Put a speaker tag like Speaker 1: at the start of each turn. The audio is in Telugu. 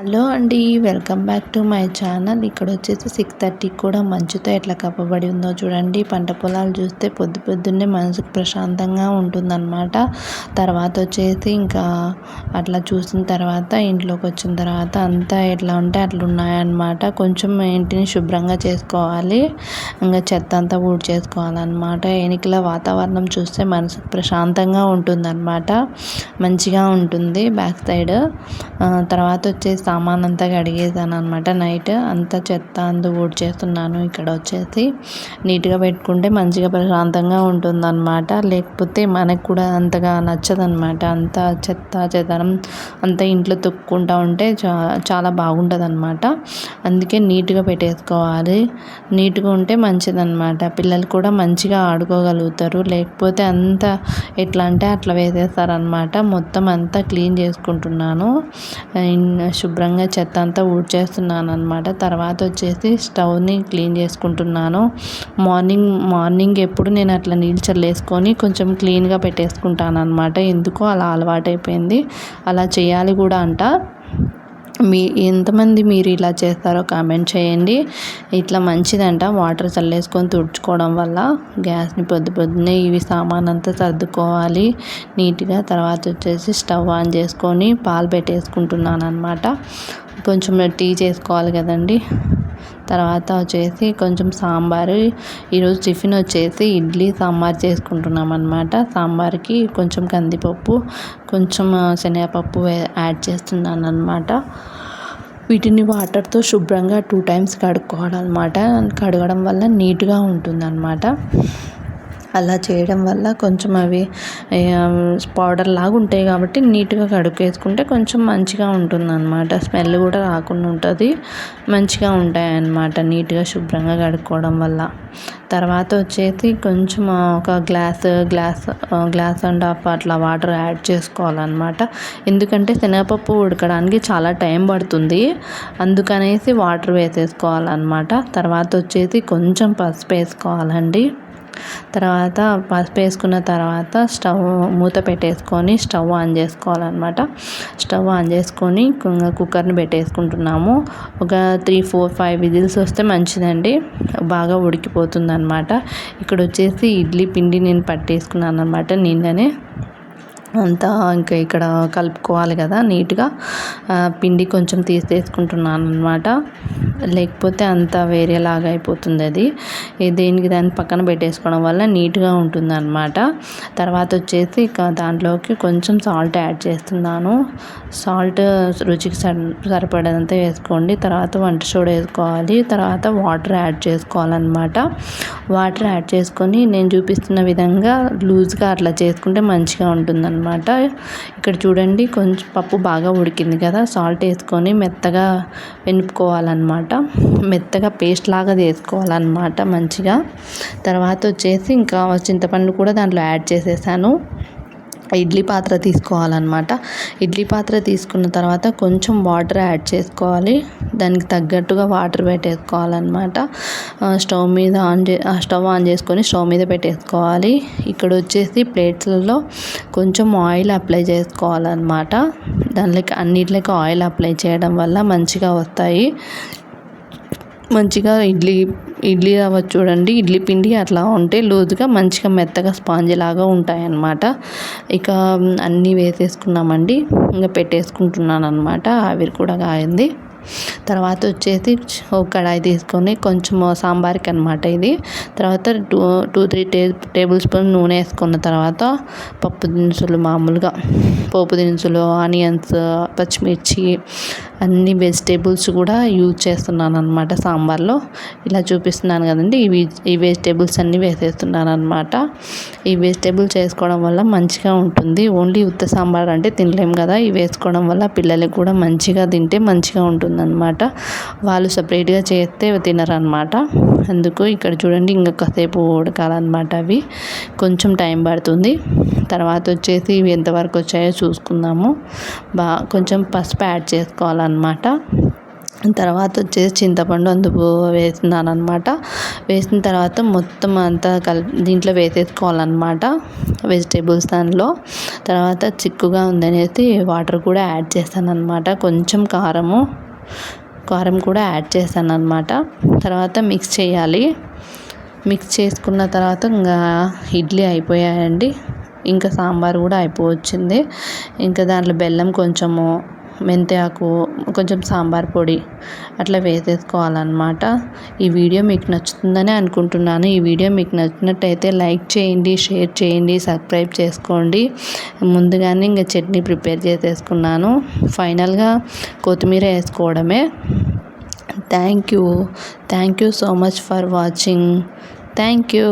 Speaker 1: హలో అండి, welcome back to my channel. ఇక్కడ వచ్చేసి 6:30 కూడా మంచుతో ఎట్లా కప్పబడి ఉందో చూడండి. పంట పొలాలు చూస్తే పొద్దున్నే మనసుకు ప్రశాంతంగా ఉంటుందన్నమాట. తర్వాత వచ్చేసి ఇంకా అట్లా చూసిన తర్వాత ఇంట్లోకి వచ్చిన తర్వాత అంతా ఎట్లా ఉంటే అట్లా ఉన్నాయన్నమాట. కొంచెం ఇంటిని శుభ్రంగా చేసుకోవాలి, ఇంకా చెత్త అంతా ఊడ్చేసుకోవాలన్నమాట. ఎనికల వాతావరణం చూస్తే మనసుకు ప్రశాంతంగా ఉంటుందన్నమాట, మంచిగా ఉంటుంది బ్యాక్ సైడ్. తర్వాత వచ్చేసి సామాన్ అంతా కడిగేసాను అనమాట. నైట్ అంతా చెత్త అంతా ఊడ్చేస్తున్నాను. ఇక్కడ వచ్చేసి నీట్గా పెట్టుకుంటే మంచిగా ప్రశాంతంగా ఉంటుందన్నమాట. లేకపోతే మనకు కూడా అంతగా నచ్చదనమాట. అంత చెదరం అంతా ఇంట్లో తొక్కుంటూ ఉంటే చాలా బాగుంటుంది అనమాట. అందుకే నీట్గా పెట్టేసుకోవాలి. నీట్గా ఉంటే మంచిదన్నమాట. పిల్లలు కూడా మంచిగా ఆడుకోగలుగుతారు. లేకపోతే అంతా ఎట్లా అంటే అట్లా వేసేస్తారనమాట. మొత్తం అంతా క్లీన్ చేసుకుంటున్నాను, శుభ్రంగా చెత్త అంతా ఊడ్చేస్తున్నాను అనమాట. తర్వాత వచ్చేసి స్టవ్ని క్లీన్ చేసుకుంటున్నాను. మార్నింగ్ ఎప్పుడు నేను అట్లా నీళ్ళు చల్లేసుకొని కొంచెం క్లీన్గా పెట్టేసుకుంటాను అనమాట. ఎందుకో అలా అలవాటైపోయింది. అలా చేయాలి కూడా అంట. ఎంతమంది మీరు ఇలా చేస్తారో కామెంట్ చేయండి. ఇట్లా మంచిదంట వాటర్ చల్లేసుకొని తుడుచుకోవడం వల్ల. గ్యాస్ని పొద్దున్నే ఇవి సామాన్ అంతా సర్దుకోవాలి నీట్గా. తర్వాత వచ్చేసి స్టవ్ ఆన్ చేసుకొని పాలు పెట్టేసుకుంటున్నాను అనమాట. కొంచెం టీ చేసుకోవాలి కదండి. తర్వాత వచ్చేసి కొంచెం సాంబారు. ఈరోజు టిఫిన్ వచ్చేసి ఇడ్లీ సాంబార్ చేసుకుంటున్నాం అనమాట. సాంబార్కి కొంచెం కందిపప్పు, కొంచెం శనగపప్పు యాడ్ చేస్తున్నాను అనమాట. వీటిని వాటర్తో శుభ్రంగా 2 times కడుక్కోవాలన్నమాట. కడగడం వల్ల నీట్గా ఉంటుందన్నమాట. అలా చేయడం వల్ల కొంచెం అవి పౌడర్ లాగా ఉంటాయి కాబట్టి నీట్గా కడుక్కేసుకుంటే కొంచెం మంచిగా ఉంటుందన్నమాట. స్మెల్ కూడా రాకుండా ఉంటుంది, మంచిగా ఉంటాయి అన్నమాట నీట్గా శుభ్రంగా కడుక్కోవడం వల్ల. తర్వాత వచ్చేసి కొంచెం ఒక గ్లాస్ అండ్ హాఫ్ అట్లా వాటర్ యాడ్ చేసుకోవాలన్నమాట. ఎందుకంటే శనగపప్పు ఉడకడానికి చాలా టైం పడుతుంది, అందుకనేసి వాటర్ వేసేసుకోవాలన్నమాట. తర్వాత వచ్చేసి కొంచెం పసుపు వేసుకోవాలండి. తర్వాత పసుపు వేసుకున్న తర్వాత స్టవ్ మూత పెట్టేసుకొని స్టవ్ ఆన్ చేసుకోవాలన్నమాట. స్టవ్ ఆన్ చేసుకొని కుక్కర్ని పెట్టేసుకుంటున్నాము. ఒక 3, 4, 5 విజిల్స్ వస్తే మంచిదండి, బాగా ఉడికిపోతుంది అనమాట. ఇక్కడ వచ్చేసి ఇడ్లీ పిండి నేను పట్టేసుకున్నాను అనమాట. నిన్ననే అంతా ఇంకా ఇక్కడ కలుపుకోవాలి కదా నీట్గా. పిండి కొంచెం తీసేసుకుంటున్నాను అనమాట, లేకపోతే అంతా వేరేలాగా అయిపోతుంది. అది దేనికి దాన్ని పక్కన పెట్టేసుకోవడం వల్ల నీట్గా ఉంటుంది అనమాట. తర్వాత వచ్చేసి ఇక దాంట్లోకి కొంచెం సాల్ట్ యాడ్ చేస్తున్నాను. సాల్ట్ రుచికి సరిపడేంత వేసుకోండి. తర్వాత వంట సోడా వేసుకోవాలి. తర్వాత వాటర్ యాడ్ చేసుకోవాలన్నమాట. వాటర్ యాడ్ చేసుకొని నేను చూపిస్తున్న విధంగా లూజ్గా అట్లా చేసుకుంటే మంచిగా ఉంటుందన్నమాట. ఇక్కడ చూడండి, కొంచెం పప్పు బాగా ఉడికింది కదా. సాల్ట్ వేసుకొని మెత్తగా వెనుపుకోవాలన్నమాట. మెత్తగా పేస్ట్ లాగా చేసుకోవాలన్నమాట మంచిగా. తర్వాత వచ్చేసి ఇంకా చింతపండు కూడా దాంట్లో యాడ్ చేసేసాను. ఇడ్లీ పాత్ర తీసుకోవాలన్నమాట. ఇడ్లీ పాత్ర తీసుకున్న తర్వాత కొంచెం వాటర్ యాడ్ చేసుకోవాలి. దానికి తగ్గట్టుగా వాటర్ పెట్టేసుకోవాలన్నమాట. స్టవ్ ఆన్ చేసుకొని స్టవ్ మీద పెట్టేసుకోవాలి. ఇక్కడ వచ్చేసి ప్లేట్స్లలో కొంచెం ఆయిల్ అప్లై చేసుకోవాలన్నమాట. దాంట్లోకి అన్నిట్లోకి ఆయిల్ అప్లై చేయడం వల్ల మంచిగా వస్తాయి. మంచిగా ఇడ్లీ రవ్వ చూడండి, ఇడ్లీ పిండి అట్లా ఉంటే లూజ్గా మంచిగా మెత్తగా స్పాంజ్ లాగా ఉంటాయన్నమాట. ఇక అన్నీ వేసేసుకున్నామండి. ఇంకా పెట్టేసుకుంటున్నాను అనమాట. ఆవిరి కూడా కాగింది. తర్వాత వచ్చేసి ఒక కడాయి తీసుకొని కొంచెం సాంబార్కి అనమాట ఇది. తర్వాత 2-3 టేబుల్ స్పూన్ నూనె వేసుకున్న తర్వాత పప్పు దినుసులు, మామూలుగా పోపు దినుసులు, ఆనియన్స్, పచ్చిమిర్చి, అన్ని వెజిటేబుల్స్ కూడా యూజ్ చేస్తున్నాను అనమాట సాంబార్లో. ఇలా చూపిస్తున్నాను కదండి, ఈ వెజిటేబుల్స్ అన్నీ వేసేస్తున్నాను అనమాట. ఈ వెజిటేబుల్స్ వేసుకోవడం వల్ల మంచిగా ఉంటుంది. ఓన్లీ ఉత్త సాంబార్ అంటే తినలేము కదా, ఇవి వేసుకోవడం వల్ల పిల్లలకి కూడా మంచిగా తింటే మంచిగా ఉంటుందన్నమాట. వాళ్ళు సపరేట్గా చేస్తే తినరనమాట. అందుకు ఇక్కడ చూడండి, ఇంకా కాసేపు ఉడకాలన్నమాట. అవి కొంచెం టైం పడుతుంది. తర్వాత వచ్చేసి ఇవి ఎంతవరకు వచ్చాయో చూసుకుందాము. కొంచెం పసుపు యాడ్ చేసుకోవాలన్నమాట. తర్వాత వచ్చేసి చింతపండు అందుకు వేస్తున్నాను అనమాట. వేసిన తర్వాత మొత్తం అంతా దీంట్లో వేసేసుకోవాలన్నమాట వెజిటేబుల్స్ దానిలో. తర్వాత చిక్కుగా ఉందనేసి వాటర్ కూడా యాడ్ చేస్తాను అనమాట. కొంచెం కారం కూడా యాడ్ చేశాను అనమాట. తర్వాత మిక్స్ చేయాలి. మిక్స్ చేసుకున్న తర్వాత ఇంకా ఇడ్లీ అయిపోయాయండి. ఇంకా సాంబార్ కూడా అయిపోవచ్చింది. ఇంకా దాంట్లో బెల్లం కొంచెము, మెంతాకు, కొంచెం సాంబార్ పొడి అట్లా వేసేసుకోవాలన్నమాట. ఈ వీడియో మీకు నచ్చుతుందని అనుకుంటున్నాను. ఈ వీడియో మీకు నచ్చినట్టయితే లైక్ చేయండి, షేర్ చేయండి, సబ్స్క్రైబ్ చేసుకోండి. ముందుగానే ఇంకా చట్నీ ప్రిపేర్ చేసేసుకున్నాను. ఫైనల్గా కొత్తిమీర వేసుకోవడమే. Thank you so much for watching. Thank you.